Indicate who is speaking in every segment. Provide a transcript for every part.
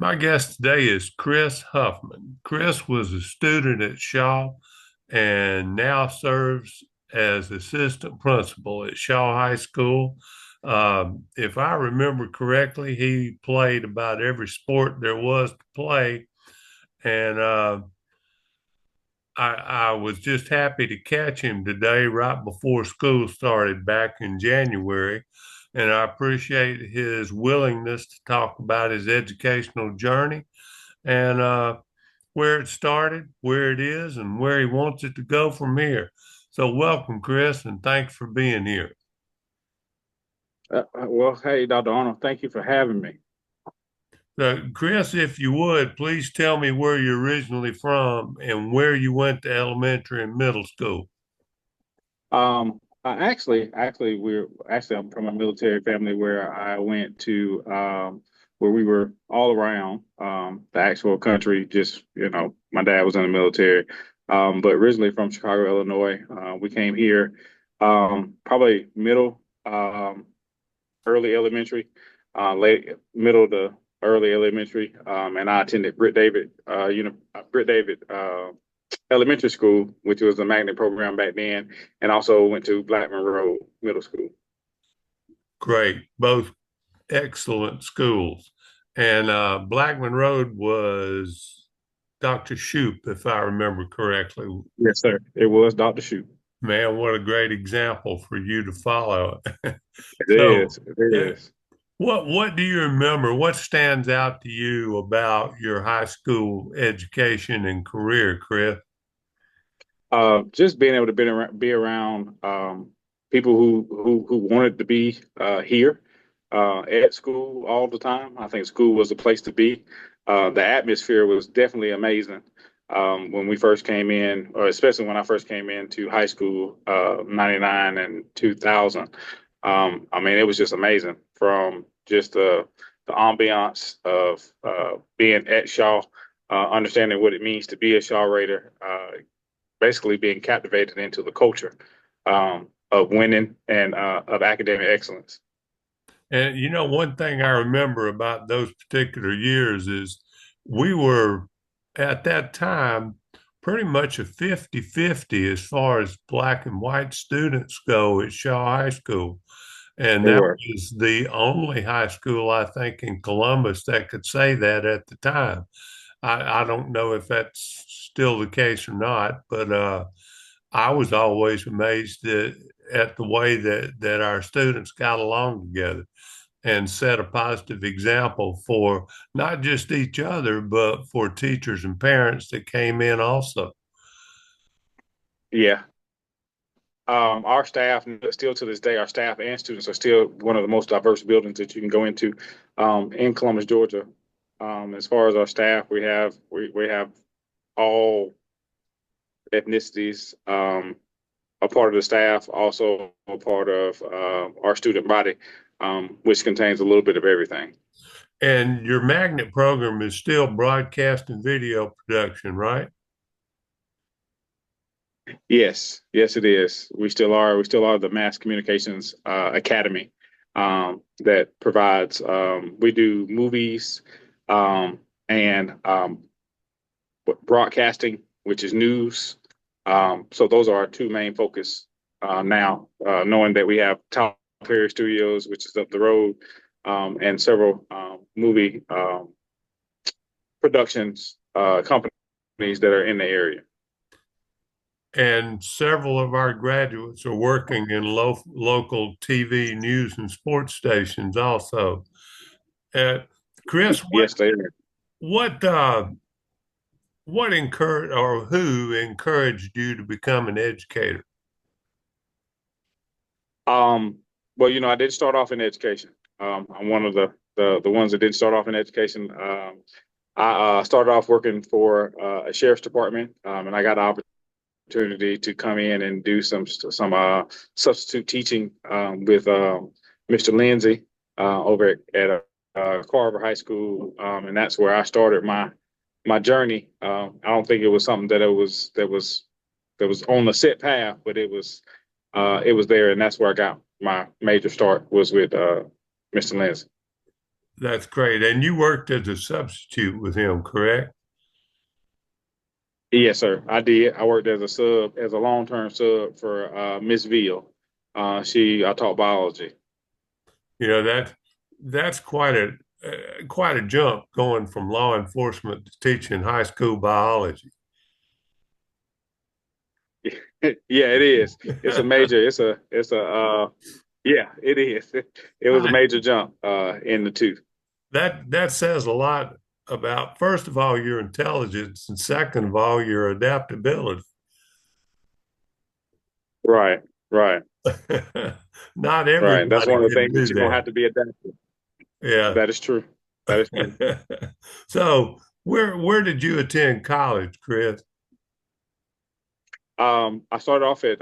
Speaker 1: My guest today is Chris Huffman. Chris was a student at Shaw and now serves as assistant principal at Shaw High School. If I remember correctly, he played about every sport there was to play. And I was just happy to catch him today, right before school started back in January. And I appreciate his willingness to talk about his educational journey and where it started, where it is, and where he wants it to go from here. So, welcome, Chris, and thanks for being here.
Speaker 2: Well, hey, Dr. Arnold, thank you for having me.
Speaker 1: Chris, if you would, please tell me where you're originally from and where you went to elementary and middle school.
Speaker 2: I'm from a military family where I went to, where we were all around, the actual country. Just, my dad was in the military, but originally from Chicago, Illinois. We came here, probably middle, early elementary, late middle to early elementary, and I attended Britt David Elementary School, which was a magnet program back then, and also went to Blackman Road Middle School.
Speaker 1: Great, both excellent schools. And Blackman Road was Dr. Shoup, if I remember correctly.
Speaker 2: Yes, sir. It was Dr. Shute.
Speaker 1: Man, what a great example for you to follow.
Speaker 2: It
Speaker 1: So,
Speaker 2: is. It
Speaker 1: uh,
Speaker 2: is.
Speaker 1: what do you remember? What stands out to you about your high school education and career, Chris?
Speaker 2: Just being able to be around people who wanted to be here at school all the time. I think school was the place to be. The atmosphere was definitely amazing when we first came in, or especially when I first came into high school, 99 and 2000. I mean, it was just amazing from just the ambiance of being at Shaw, understanding what it means to be a Shaw Raider, basically being captivated into the culture of winning and of academic excellence.
Speaker 1: And one thing I remember about those particular years is we were at that time pretty much a 50-50 as far as black and white students go at Shaw High School. And
Speaker 2: They
Speaker 1: that
Speaker 2: were.
Speaker 1: was the only high school, I think, in Columbus that could say that at the time. I don't know if that's still the case or not, but I was always amazed at the way that our students got along together and set a positive example for not just each other, but for teachers and parents that came in also.
Speaker 2: Yeah. Our staff, still to this day, our staff and students are still one of the most diverse buildings that you can go into in Columbus, Georgia. As far as our staff, we have all ethnicities a part of the staff, also a part of our student body, which contains a little bit of everything.
Speaker 1: And your magnet program is still broadcast and video production, right?
Speaker 2: Yes, yes, it is. We still are the Mass Communications Academy that provides. We do movies um, and broadcasting, which is news. So those are our two main focus now. Knowing that we have Tyler Perry Studios, which is up the road, and several movie productions companies that are in the area.
Speaker 1: And several of our graduates are working in local TV news and sports stations also. Uh, Chris,
Speaker 2: Yes, they are.
Speaker 1: what uh, what encouraged or who encouraged you to become an educator?
Speaker 2: Um, well, I did start off in education. I'm one of the ones that did start off in education. I started off working for a sheriff's department, and I got an opportunity to come in and do some substitute teaching with Mr. Lindsay over at Carver High School, and that's where I started my journey. I don't think it was something that was on the set path, but it was there, and that's where I got my major start was with Mr. Lindsay.
Speaker 1: That's great. And you worked as a substitute with him, correct?
Speaker 2: Yes, sir. I did. I worked as a sub, as a long-term sub for Miss Veal. I taught biology.
Speaker 1: You know that's quite a jump going from law enforcement to teaching high school biology.
Speaker 2: Yeah, it is. It's a major. Yeah, it is. It was a
Speaker 1: I,
Speaker 2: major jump in the two.
Speaker 1: that says a lot about, first of all, your intelligence, and second of all, your adaptability.
Speaker 2: Right, right,
Speaker 1: Not
Speaker 2: right. That's
Speaker 1: everybody
Speaker 2: one of the
Speaker 1: can
Speaker 2: things that
Speaker 1: do
Speaker 2: you're gonna have
Speaker 1: that.
Speaker 2: to be adapted.
Speaker 1: Yeah.
Speaker 2: That is true. That is true.
Speaker 1: So where did you attend college, Chris?
Speaker 2: I started off at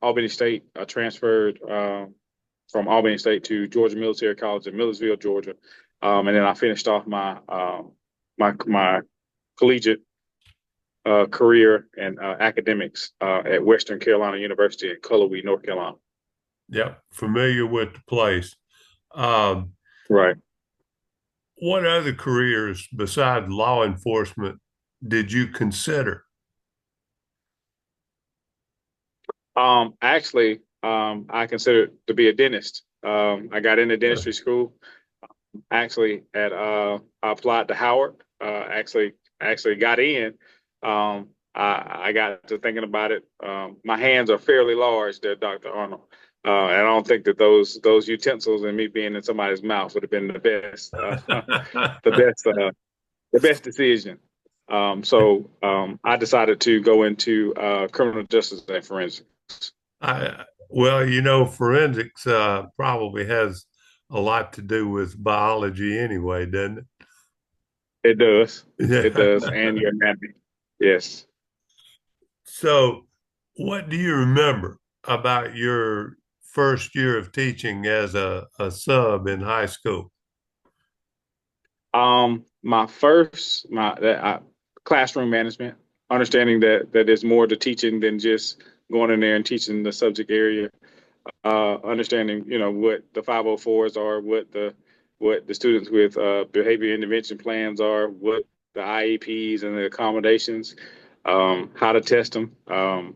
Speaker 2: Albany State. I transferred from Albany State to Georgia Military College in Millersville, Georgia, and then I finished off my collegiate career and academics at Western Carolina University in Cullowhee, North Carolina.
Speaker 1: Yep, familiar with the place. Um,
Speaker 2: Right.
Speaker 1: what other careers besides law enforcement did you consider?
Speaker 2: I considered to be a dentist. I got into dentistry school. Actually, I applied to Howard. Actually got in. I got to thinking about it. My hands are fairly large, there, Dr. Arnold. And I don't think that those utensils and me being in somebody's mouth would have been the best, the best decision. I decided to go into criminal justice and forensics.
Speaker 1: Well, forensics probably has a lot to do with biology anyway, doesn't
Speaker 2: It does, it does,
Speaker 1: it?
Speaker 2: and your anatomy. Yes.
Speaker 1: So, what do you remember about your first year of teaching as a sub in high school?
Speaker 2: My first, my that I, classroom management, understanding that there's more to teaching than just going in there and teaching the subject area. Understanding, what the 504s are, what the students with behavior intervention plans are, what the IEPs and the accommodations, how to test them,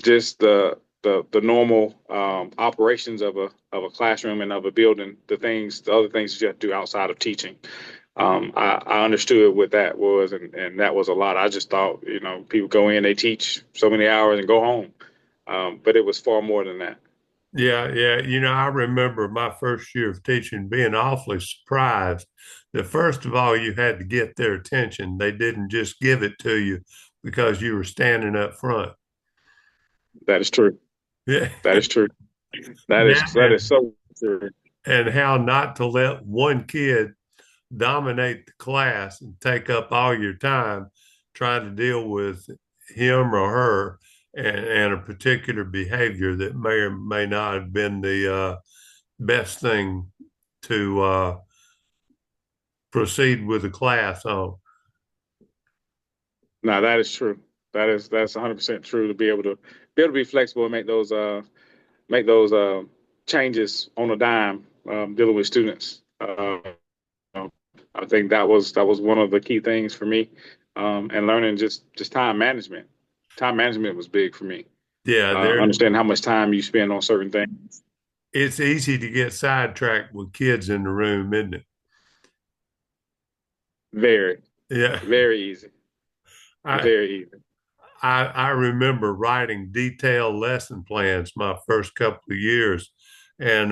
Speaker 2: just the normal operations of a classroom and of a building, the other things that you have to do outside of teaching. I understood what that was, and that was a lot. I just thought, people go in, they teach so many hours and go home. But it was far more than that.
Speaker 1: Yeah, yeah. I remember my first year of teaching being awfully surprised that first of all, you had to get their attention. They didn't just give it to you because you were standing up front.
Speaker 2: That is true.
Speaker 1: Yeah.
Speaker 2: That is true. That is
Speaker 1: And,
Speaker 2: so true.
Speaker 1: and how not to let one kid dominate the class and take up all your time trying to deal with him or her and a particular behavior that may or may not have been the best thing to proceed with the class on.
Speaker 2: No, that is true. That's 100% true to be able to be flexible and make those changes on a dime dealing with students. I think that was one of the key things for me, and learning just time management. Time management was big for me.
Speaker 1: Yeah,
Speaker 2: Understand how much time you spend on certain things.
Speaker 1: it's easy to get sidetracked with kids in the room, isn't it?
Speaker 2: Very,
Speaker 1: Yeah.
Speaker 2: very easy.
Speaker 1: I
Speaker 2: Very easy.
Speaker 1: I remember writing detailed lesson plans my first couple of years. And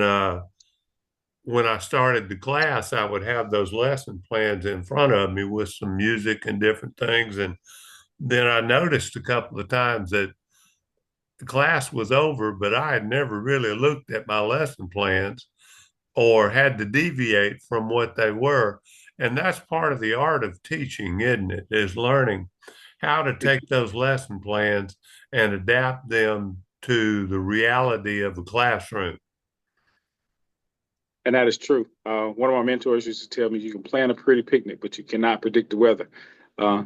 Speaker 1: when I started the class, I would have those lesson plans in front of me with some music and different things. And then I noticed a couple of times that the class was over, but I had never really looked at my lesson plans or had to deviate from what they were. And that's part of the art of teaching, isn't it? Is learning how to take those lesson plans and adapt them to the reality of a classroom.
Speaker 2: And that is true. One of my mentors used to tell me, you can plan a pretty picnic, but you cannot predict the weather.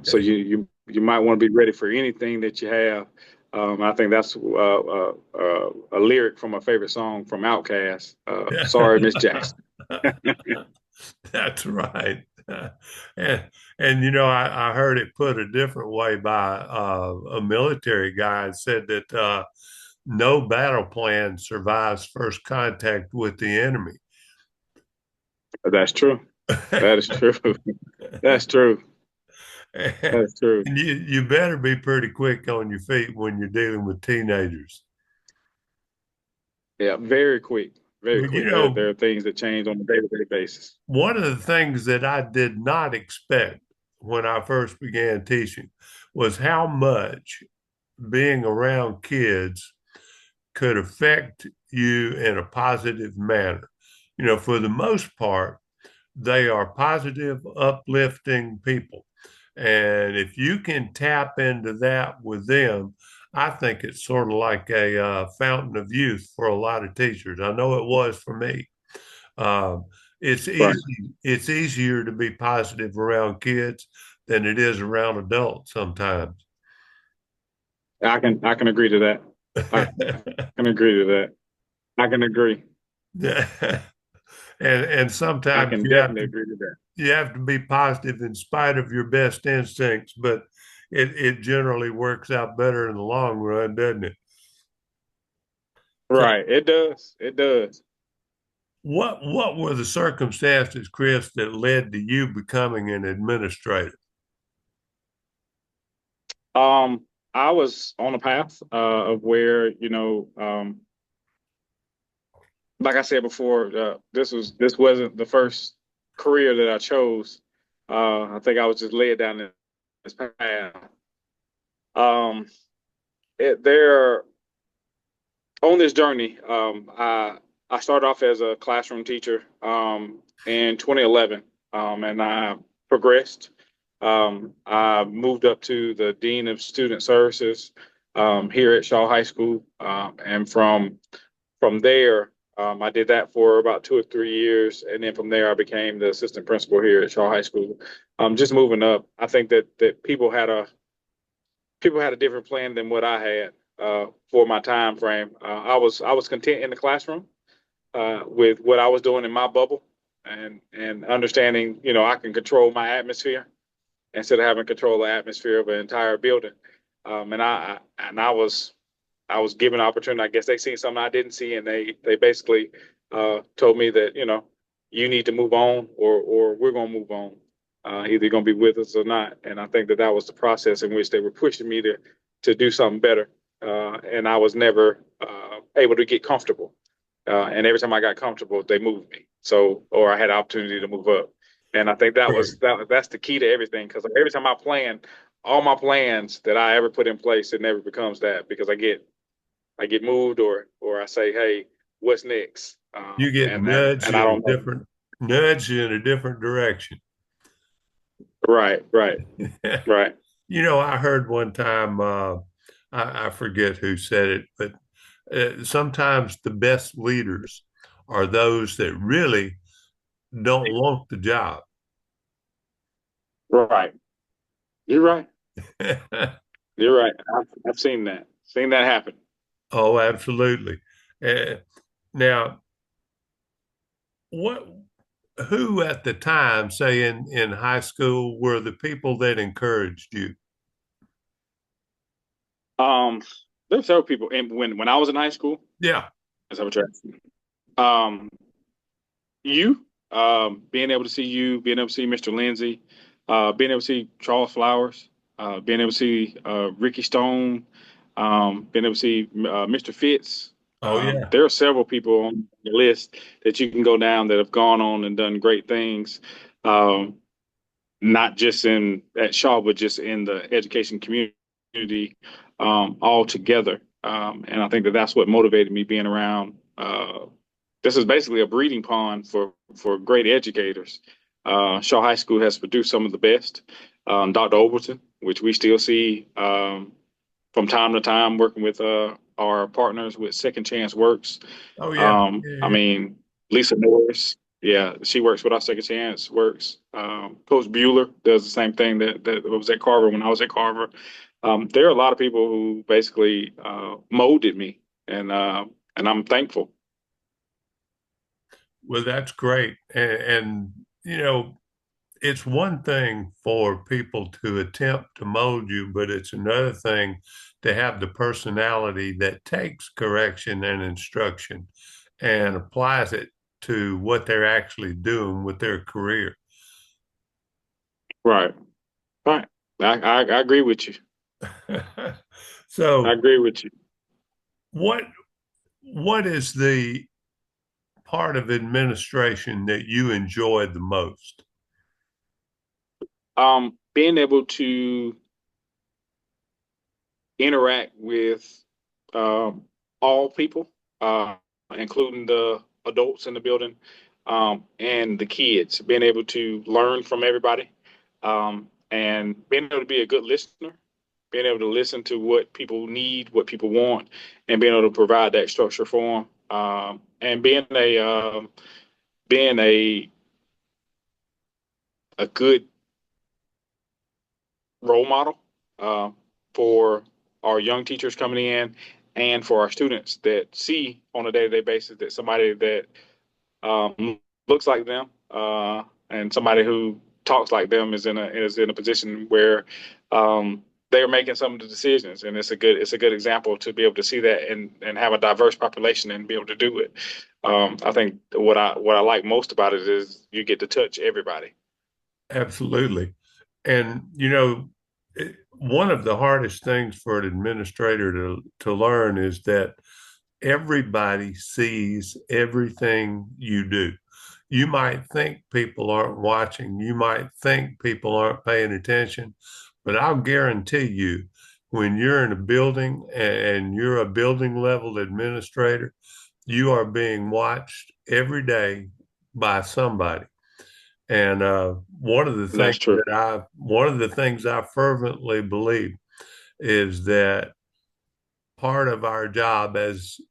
Speaker 2: So you might want to be ready for anything that you have. I think that's a lyric from my favorite song from Outkast. Sorry, Miss Jackson.
Speaker 1: That's right. And, I heard it put a different way by a military guy and said that no battle plan survives first contact with the enemy.
Speaker 2: That's true. That is true. That's true.
Speaker 1: And
Speaker 2: That's true.
Speaker 1: you better be pretty quick on your feet when you're dealing with teenagers.
Speaker 2: Yeah, very quick, very
Speaker 1: Well,
Speaker 2: quick. There are things that change on a day-to-day basis.
Speaker 1: one of the things that I did not expect when I first began teaching was how much being around kids could affect you in a positive manner. For the most part, they are positive, uplifting people. And if you can tap into that with them, I think it's sort of like a fountain of youth for a lot of teachers. I know it was for me. Um, it's
Speaker 2: Right.
Speaker 1: easy. It's easier to be positive around kids than it is around adults sometimes.
Speaker 2: I can agree to that. I can agree to that. I can agree.
Speaker 1: And
Speaker 2: I
Speaker 1: sometimes
Speaker 2: can definitely agree to that.
Speaker 1: you have to be positive in spite of your best instincts, but it generally works out better in the long run, doesn't it? So
Speaker 2: Right. It does. It does.
Speaker 1: what were the circumstances, Chris, that led to you becoming an administrator?
Speaker 2: Um, I was on a path of where, like I said before, this wasn't the first career that I chose. I think I was just led down this path. Um, there on this journey, I started off as a classroom teacher in 2011, and I progressed. I moved up to the dean of student services here at Shaw High School, and from there, I did that for about 2 or 3 years, and then from there, I became the assistant principal here at Shaw High School. Just moving up, I think that people had a different plan than what I had for my time frame. I was content in the classroom with what I was doing in my bubble, and understanding, I can control my atmosphere instead of having control of the atmosphere of an entire building. And I was given an opportunity. I guess they seen something I didn't see, and they basically told me that, you need to move on, or we're gonna move on. Either you're gonna be with us or not. And I think that that was the process in which they were pushing me to do something better. And I was never able to get comfortable. And every time I got comfortable, they moved me. So, or I had an opportunity to move up. And I think that's the key to everything. Because every time I plan, all my plans that I ever put in place, it never becomes that, because I get moved, or I say, hey, what's next?
Speaker 1: You get
Speaker 2: And I don't know.
Speaker 1: nudged in a different direction.
Speaker 2: Right, right, right,
Speaker 1: I heard one time, I forget who said it, but sometimes the best leaders are those that really don't want the job.
Speaker 2: right. You're right. You're right. I've seen that. Seen that happen.
Speaker 1: Oh, absolutely. Uh, now, what, who at the time, say in high school, were the people that encouraged you?
Speaker 2: Um, there's several people, and when I was in high school,
Speaker 1: Yeah.
Speaker 2: that's what you're asking. You, being able to see you, being able to see Mr. Lindsay, being able to see Charles Flowers, being able to see Ricky Stone, being able to see Mr. Fitz.
Speaker 1: Oh, yeah.
Speaker 2: There are several people on the list that you can go down that have gone on and done great things, um, not just in at Shaw, but just in the education community altogether. And I think that that's what motivated me being around. This is basically a breeding pond for great educators. Shaw High School has produced some of the best. Dr. Overton, which we still see from time to time, working with our partners with Second Chance Works.
Speaker 1: Oh, yeah. Yeah,
Speaker 2: I
Speaker 1: yeah.
Speaker 2: mean, Lisa Norris, yeah, she works with our Second Chance Works. Coach Bueller does the same thing that was at Carver when I was at Carver. There are a lot of people who basically molded me, and I'm thankful.
Speaker 1: Well, that's great. And you know, it's one thing for people to attempt to mold you, but it's another thing to have the personality that takes correction and instruction and applies it to what they're actually doing with their career.
Speaker 2: Right. Right. I agree with you. I
Speaker 1: So,
Speaker 2: agree with you.
Speaker 1: what what is the part of administration that you enjoy the most?
Speaker 2: Being able to interact with um, all people, uh, including the adults in the building, and the kids, being able to learn from everybody, and being able to be a good listener, being able to listen to what people need, what people want, and being able to provide that structure for them, and being a good role model uh, for our young teachers coming in and for our students that see on a day-to-day basis that somebody that looks like them and somebody who talks like them is in a position where they're making some of the decisions, and it's a good example to be able to see that and have a diverse population and be able to do it. I think what I like most about it is you get to touch everybody.
Speaker 1: Absolutely. And, one of the hardest things for an administrator to learn is that everybody sees everything you do. You might think people aren't watching, you might think people aren't paying attention, but I'll guarantee you, when you're in a building and you're a building level administrator, you are being watched every day by somebody. And
Speaker 2: And that's true.
Speaker 1: one of the things I fervently believe is that part of our job as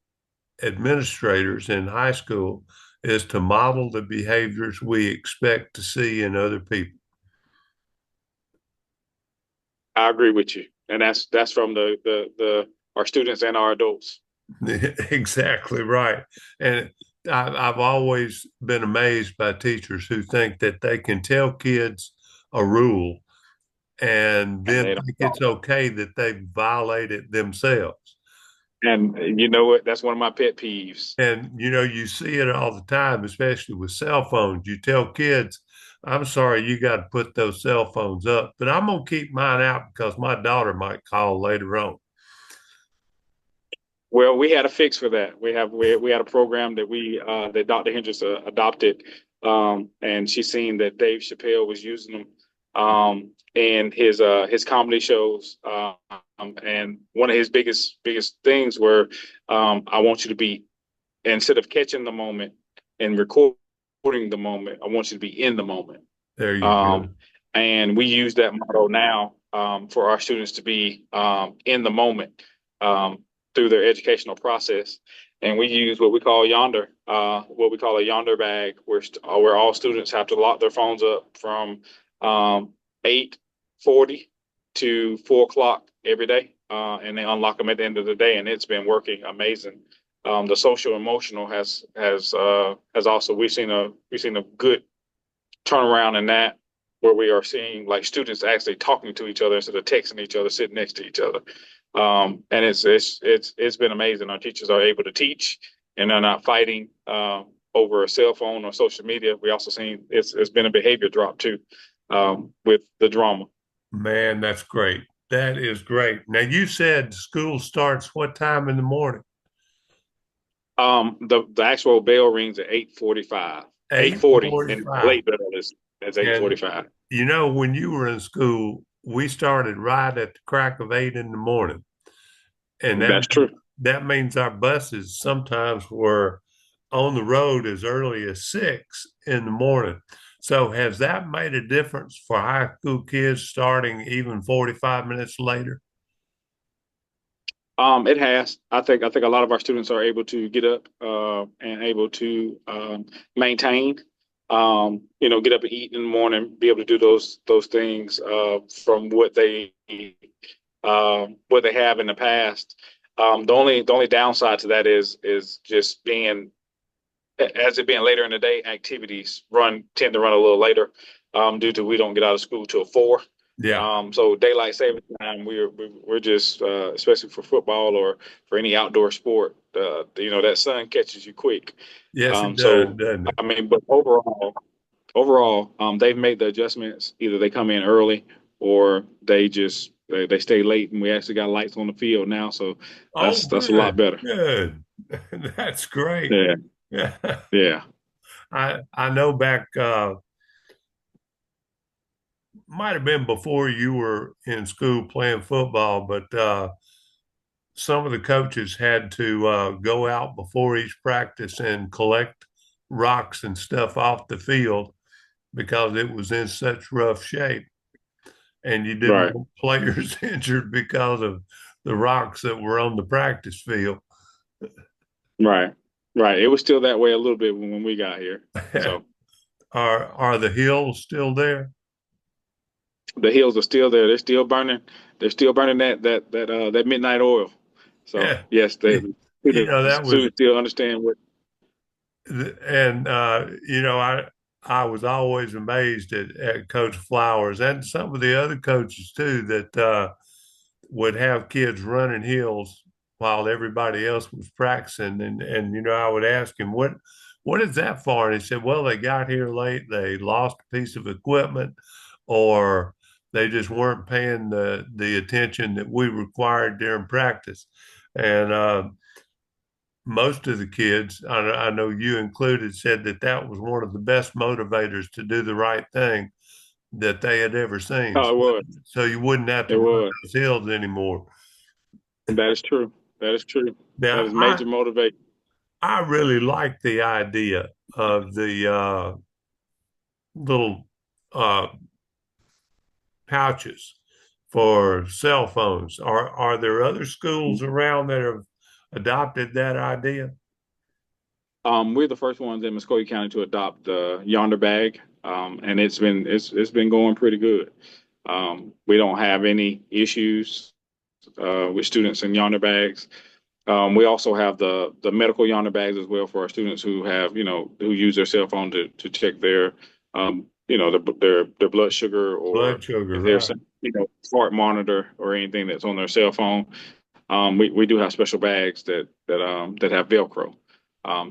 Speaker 1: administrators in high school is to model the behaviors we expect to see in other people.
Speaker 2: I agree with you, and that's from the our students and our adults.
Speaker 1: Exactly right. And I've always been amazed by teachers who think that they can tell kids a rule and
Speaker 2: And
Speaker 1: then
Speaker 2: they
Speaker 1: think
Speaker 2: don't.
Speaker 1: it's okay that they violate it themselves.
Speaker 2: And you know what? That's one of my pet peeves.
Speaker 1: And you see it all the time, especially with cell phones. You tell kids, I'm sorry, you got to put those cell phones up, but I'm going to keep mine out because my daughter might call later on.
Speaker 2: Well, we had a fix for that. We had a program that Dr. Hendricks adopted, and she seen that Dave Chappelle was using them in his comedy shows. And one of his biggest things were, I want you to be, instead of catching the moment and recording the moment, I want you to be in the moment.
Speaker 1: There you go.
Speaker 2: Um, and we use that motto now for our students to be in the moment through their educational process. And we use what we call a yonder bag, where all students have to lock their phones up from 8:40 to 4 o'clock every day, and they unlock them at the end of the day. And it's been working amazing. The social emotional has also we've seen a good turnaround in that, where we are seeing like students actually talking to each other instead of texting each other, sitting next to each other. And it's been amazing. Our teachers are able to teach, and they're not fighting over a cell phone or social media. We also seen it's been a behavior drop too, with the drama.
Speaker 1: Man, that's great. That is great. Now, you said school starts what time in the morning?
Speaker 2: The actual bell rings at 8:45, 8:40, and the
Speaker 1: 8:45.
Speaker 2: late bell is eight
Speaker 1: And,
Speaker 2: forty five.
Speaker 1: when you were in school, we started right at the crack of 8 in the morning. And
Speaker 2: That's true.
Speaker 1: that means our buses sometimes were on the road as early as 6 in the morning. So has that made a difference for high school kids starting even 45 minutes later?
Speaker 2: It has. I think a lot of our students are able to get up and able to maintain, get up and eat in the morning, be able to do those things from what they have in the past. The only downside to that is just being as it being later in the day, activities tend to run a little later, due to we don't get out of school till 4.
Speaker 1: Yeah.
Speaker 2: So daylight saving time, we're just especially for football or for any outdoor sport, that sun catches you quick.
Speaker 1: Yes, it does,
Speaker 2: So
Speaker 1: doesn't it?
Speaker 2: I mean, but overall, they've made the adjustments. Either they come in early or they stay late, and we actually got lights on the field now, so
Speaker 1: Oh,
Speaker 2: that's a lot
Speaker 1: good,
Speaker 2: better.
Speaker 1: good. That's great.
Speaker 2: Yeah,
Speaker 1: Yeah.
Speaker 2: yeah.
Speaker 1: I know back might have been before you were in school playing football, but some of the coaches had to go out before each practice and collect rocks and stuff off the field because it was in such rough shape, and you didn't
Speaker 2: Right,
Speaker 1: want players injured because of the rocks that were on the practice field.
Speaker 2: right, right. It was still that way a little bit when we got here. So
Speaker 1: Are the hills still there?
Speaker 2: the hills are still there. They're still burning. They're still burning that midnight oil. So
Speaker 1: Yeah.
Speaker 2: yes, the
Speaker 1: That was
Speaker 2: students still understand what.
Speaker 1: and I was always amazed at Coach Flowers and some of the other coaches too that would have kids running hills while everybody else was practicing, and I would ask him what is that for, and he said, well, they got here late, they lost a piece of equipment, or they just weren't paying the attention that we required during practice, and most of the kids, I know you included, said that that was one of the best motivators to do the right thing that they had ever seen.
Speaker 2: Oh, it was.
Speaker 1: So you wouldn't have to
Speaker 2: It
Speaker 1: run
Speaker 2: was.
Speaker 1: those hills anymore.
Speaker 2: That is true. That is true. That
Speaker 1: Now,
Speaker 2: is major motivation.
Speaker 1: I really like the idea of the little uh, pouches for cell phones. Are there other schools around that have adopted that idea?
Speaker 2: We're the first ones in Muscogee County to adopt the Yonder bag, and it's been going pretty good. We don't have any issues with students in Yonder bags. We also have the medical Yonder bags as well for our students who have who use their cell phone to check their their blood sugar, or
Speaker 1: Blood sugar,
Speaker 2: if there's
Speaker 1: right?
Speaker 2: some heart monitor or anything that's on their cell phone. We do have special bags that have Velcro.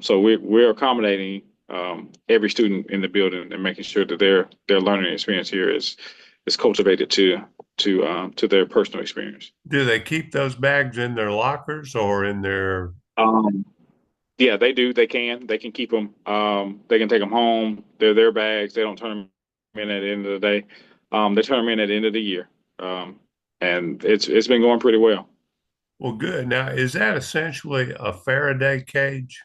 Speaker 2: So we're accommodating every student in the building and making sure that their learning experience here is cultivated to their personal experience.
Speaker 1: Do they keep those bags in their lockers or in their?
Speaker 2: Um, yeah, they do. They can. They can keep them. They can take them home. They're their bags. They don't turn them in at the end of the day. They turn them in at the end of the year. Um, and it's been going pretty well.
Speaker 1: Well, good. Now, is that essentially a Faraday cage?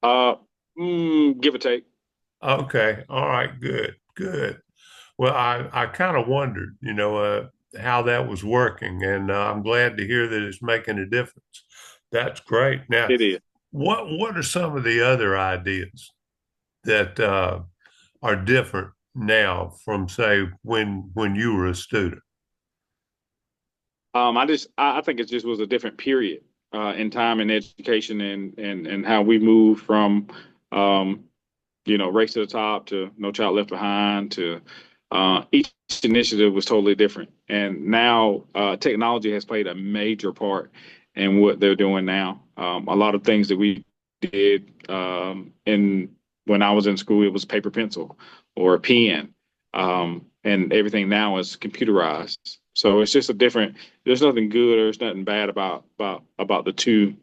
Speaker 2: Uh, Give or take.
Speaker 1: Okay. All right. Good. Good. Well, I kind of wondered, how that was working, and I'm glad to hear that it's making a difference. That's great. Now,
Speaker 2: It is.
Speaker 1: what are some of the other ideas that are different now from, say, when you were a student?
Speaker 2: I think it just was a different period in time in education, and how we moved from um, Race to the Top to No Child Left Behind to each initiative was totally different. And now technology has played a major part in what they're doing now. A lot of things that we did in when I was in school, it was paper pencil or a pen, and everything now is computerized. So it's just a different. There's nothing good or there's nothing bad about the two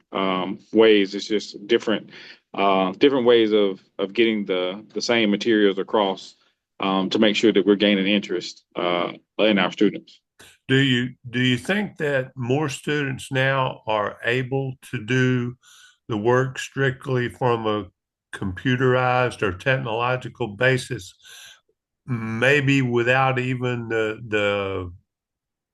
Speaker 2: ways. It's just different ways of getting the same materials across, to make sure that we're gaining interest in our students.
Speaker 1: Do you think that more students now are able to do the work strictly from a computerized or technological basis, maybe without even the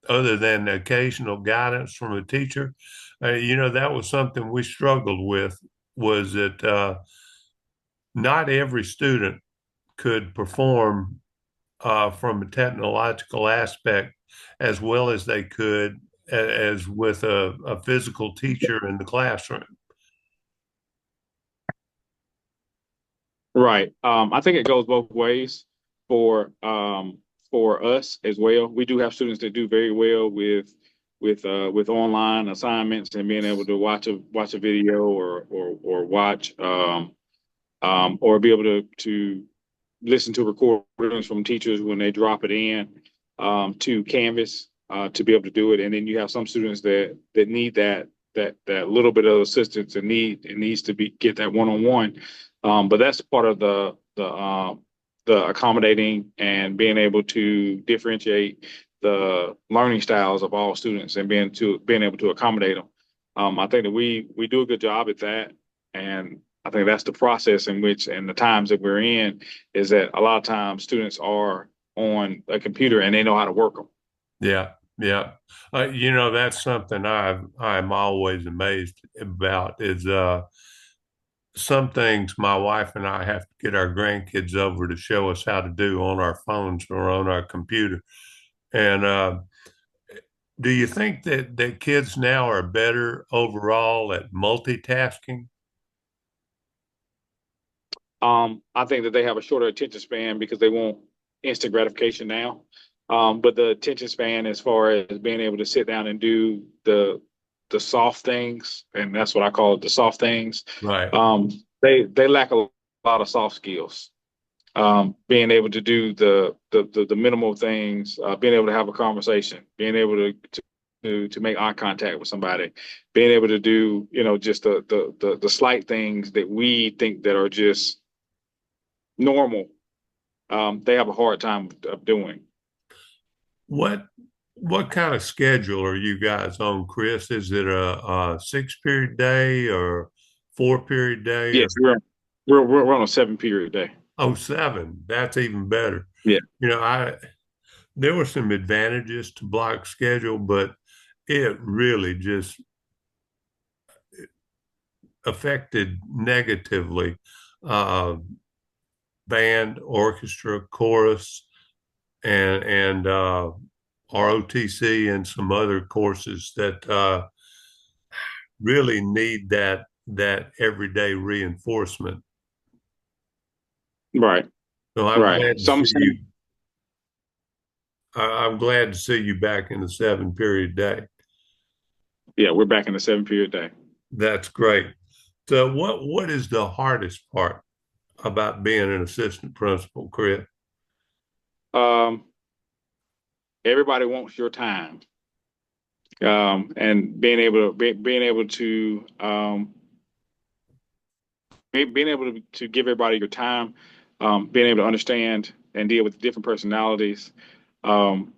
Speaker 1: other than the occasional guidance from a teacher? That was something we struggled with, was that not every student could perform from a technological aspect as well as they could as with a physical teacher in the classroom.
Speaker 2: Right. I think it goes both ways for us as well. We do have students that do very well with online assignments and being able to watch a video or watch or be able to listen to recordings from teachers when they drop it in to Canvas to be able to do it. And then you have some students that need that little bit of assistance and needs to be get that one on one. But that's part of the accommodating and being able to differentiate the learning styles of all students and being able to accommodate them. I think that we do a good job at that, and I think that's the process in which and the times that we're in is that a lot of times students are on a computer and they know how to work them.
Speaker 1: Yeah, yeah. That's something I'm always amazed about is some things my wife and I have to get our grandkids over to show us how to do on our phones or on our computer. And do you think that kids now are better overall at multitasking?
Speaker 2: I think that they have a shorter attention span because they want instant gratification now. But the attention span, as far as being able to sit down and do the soft things, and that's what I call it, the soft things,
Speaker 1: Right.
Speaker 2: um, they lack a lot of soft skills. Being able to do the minimal things, being able to have a conversation, being able to make eye contact with somebody, being able to do just the slight things that we think that are just normal, they have a hard time of doing.
Speaker 1: What what kind of schedule are you guys on, Chris? Is it a 6 period day or 4 period day or
Speaker 2: Yes, we're on a 7 period day.
Speaker 1: oh 7? That's even better.
Speaker 2: Yeah,
Speaker 1: I there were some advantages to block schedule, but it really just affected negatively uh, band, orchestra, chorus, and ROTC and some other courses that really need that everyday reinforcement.
Speaker 2: right,
Speaker 1: So I'm
Speaker 2: right.
Speaker 1: glad to
Speaker 2: Some
Speaker 1: see
Speaker 2: say,
Speaker 1: you. I'm glad to see you back in the 7 period day.
Speaker 2: yeah, we're back in the 7 period day.
Speaker 1: That's great. So what is the hardest part about being an assistant principal, Chris?
Speaker 2: Um, Everybody wants your time, and being able to being able to give everybody your time, being able to understand and deal with different personalities, um,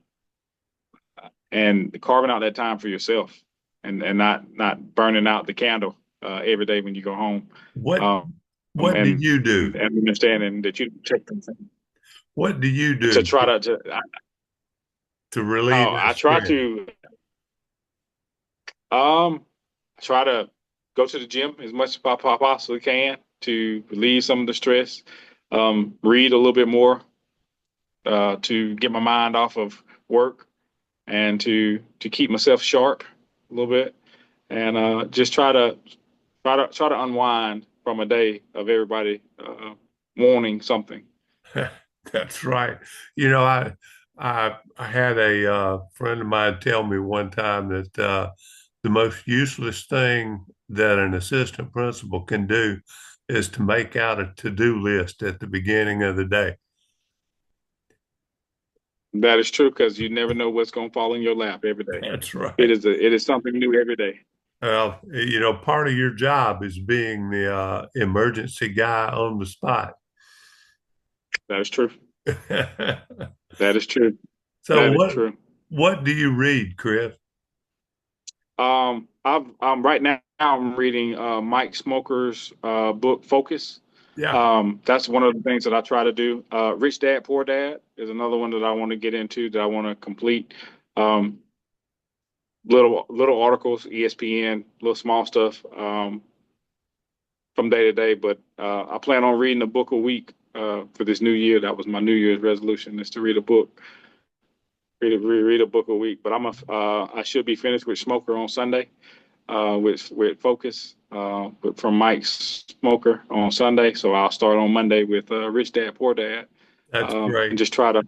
Speaker 2: and carving out that time for yourself, and not burning out the candle every day when you go home,
Speaker 1: What
Speaker 2: um,
Speaker 1: what do you do?
Speaker 2: and understanding that you take them
Speaker 1: What do you
Speaker 2: to
Speaker 1: do
Speaker 2: try to
Speaker 1: to relieve that
Speaker 2: I try
Speaker 1: stress?
Speaker 2: to try to go to the gym as much as I possibly can to relieve some of the stress. Read a little bit more to get my mind off of work and to keep myself sharp a little bit, and just try to unwind from a day of everybody wanting something.
Speaker 1: That's right. I had a friend of mine tell me one time that the most useless thing that an assistant principal can do is to make out a to-do list at the beginning of the day.
Speaker 2: That is true because you never know what's going to fall in your lap every day.
Speaker 1: That's right.
Speaker 2: It is something new every day.
Speaker 1: Well, part of your job is being the emergency guy on the spot.
Speaker 2: That is true. That is true.
Speaker 1: So
Speaker 2: That is
Speaker 1: what
Speaker 2: true.
Speaker 1: what do you read, Chris?
Speaker 2: I'm right now I'm reading Mike Smoker's book Focus.
Speaker 1: Yeah.
Speaker 2: That's one of the things that I try to do. Rich Dad Poor Dad is another one that I want to get into that I want to complete. Um, little articles, ESPN, little small stuff from day to day. But I plan on reading a book a week for this new year. That was my New Year's resolution is to read a book, read a book a week. But I should be finished with Smoker on Sunday. with Focus from Mike Smoker on Sunday. So I'll start on Monday with Rich Dad Poor Dad,
Speaker 1: That's
Speaker 2: and
Speaker 1: great.
Speaker 2: just try to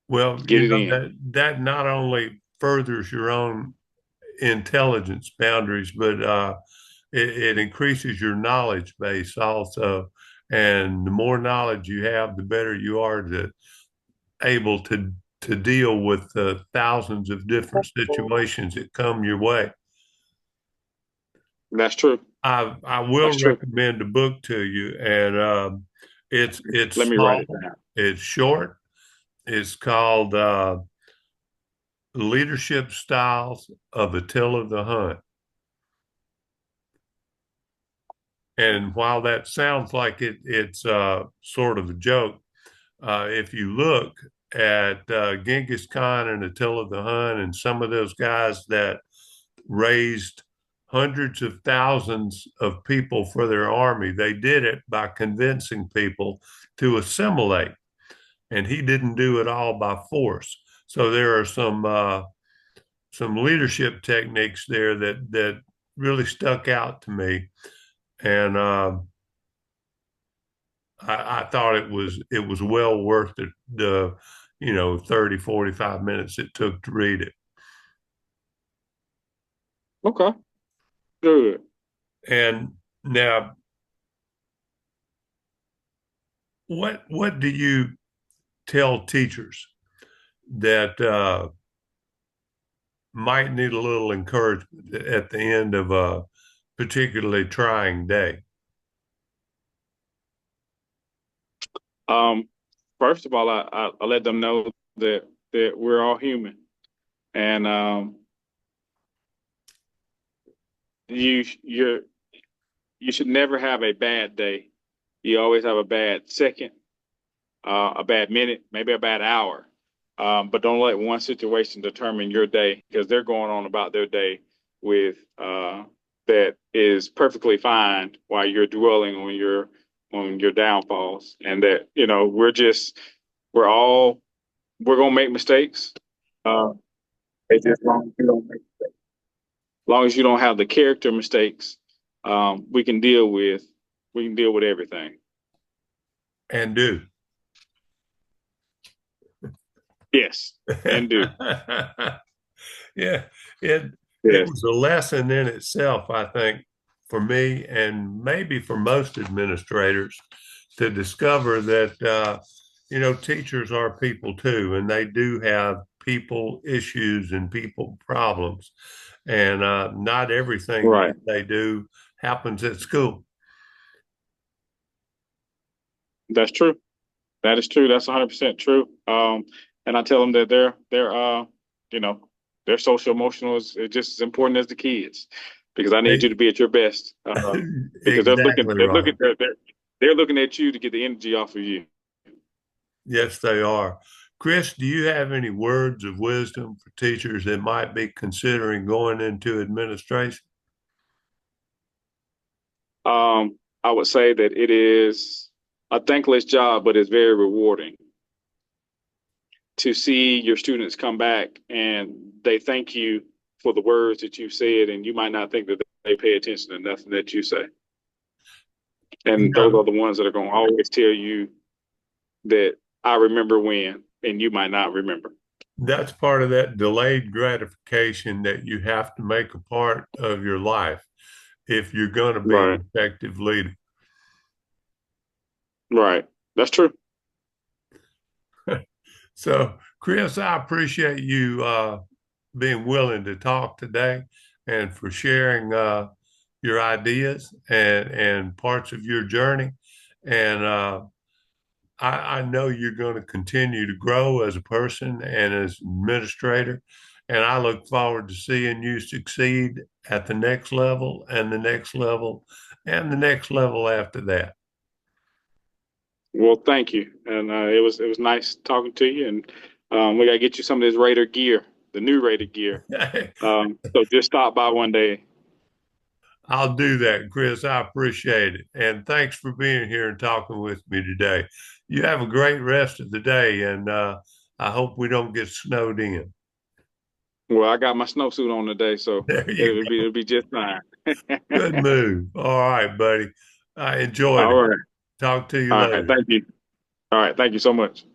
Speaker 1: Well,
Speaker 2: get it in.
Speaker 1: that not only furthers your own intelligence boundaries, but it increases your knowledge base also. And the more knowledge you have, the better you are to able to deal with the thousands of different situations that come your way.
Speaker 2: That's true.
Speaker 1: I will
Speaker 2: That's true.
Speaker 1: recommend a book to you, and it's
Speaker 2: Let me write it
Speaker 1: small,
Speaker 2: down.
Speaker 1: it's short. It's called Leadership Styles of Attila the Hun. And while that sounds like it's sort of a joke, if you look at Genghis Khan and Attila the Hun and some of those guys that raised hundreds of thousands of people for their army, they did it by convincing people to assimilate. And he didn't do it all by force. So there are some leadership techniques there that really stuck out to me, and I thought it was well worth the 30 45 minutes it took to read it.
Speaker 2: Okay. Good.
Speaker 1: And now, what do you tell teachers that might need a little encouragement at the end of a particularly trying day?
Speaker 2: Um, First of all, I let them know that we're all human, and you're you should never have a bad day. You always have a bad second, a bad minute, maybe a bad hour. But don't let one situation determine your day because they're going on about their day with that is perfectly fine while you're dwelling on your downfalls. And that, we're all we're gonna make mistakes. Uh, it's just long as you don't have the character mistakes, we can deal with everything.
Speaker 1: And do.
Speaker 2: Yes, and do.
Speaker 1: Yeah, it
Speaker 2: Yes.
Speaker 1: was a lesson in itself, I think, for me and maybe for most administrators to discover that teachers are people too, and they do have people issues and people problems, and not everything
Speaker 2: Right.
Speaker 1: that they do happens at school.
Speaker 2: That's true. That is true. That's 100% true. And I tell them that you know, their social emotional is just as important as the kids, because I need you
Speaker 1: Hey,
Speaker 2: to be at your best. Because
Speaker 1: exactly right.
Speaker 2: they're looking at you to get the energy off of you.
Speaker 1: Yes, they are. Chris, do you have any words of wisdom for teachers that might be considering going into administration?
Speaker 2: I would say that it is a thankless job, but it's very rewarding to see your students come back and they thank you for the words that you said, and you might not think that they pay attention to nothing that you say.
Speaker 1: You
Speaker 2: And those
Speaker 1: know,
Speaker 2: are the ones that are going to always tell you that I remember when, and you might not remember.
Speaker 1: that's part of that delayed gratification that you have to make a part of your life if you're going to be
Speaker 2: Right,
Speaker 1: an effective leader.
Speaker 2: right. That's true.
Speaker 1: So, Chris, I appreciate you being willing to talk today and for sharing your ideas and parts of your journey. And I know you're going to continue to grow as a person and as an administrator. And I look forward to seeing you succeed at the next level and the next level and the next level after that.
Speaker 2: Well, thank you, and it was nice talking to you. And we got to get you some of this Raider gear, the new Raider gear. So just stop by one day.
Speaker 1: I'll do that, Chris. I appreciate it. And thanks for being here and talking with me today. You have a great rest of the day, and I hope we don't get snowed in.
Speaker 2: Well, I got my snowsuit on today, so
Speaker 1: There you go.
Speaker 2: it'll be just fine.
Speaker 1: Good move. All right, buddy. I enjoyed
Speaker 2: All
Speaker 1: it.
Speaker 2: right.
Speaker 1: Talk to you
Speaker 2: All right.
Speaker 1: later.
Speaker 2: Thank you. All right. Thank you so much.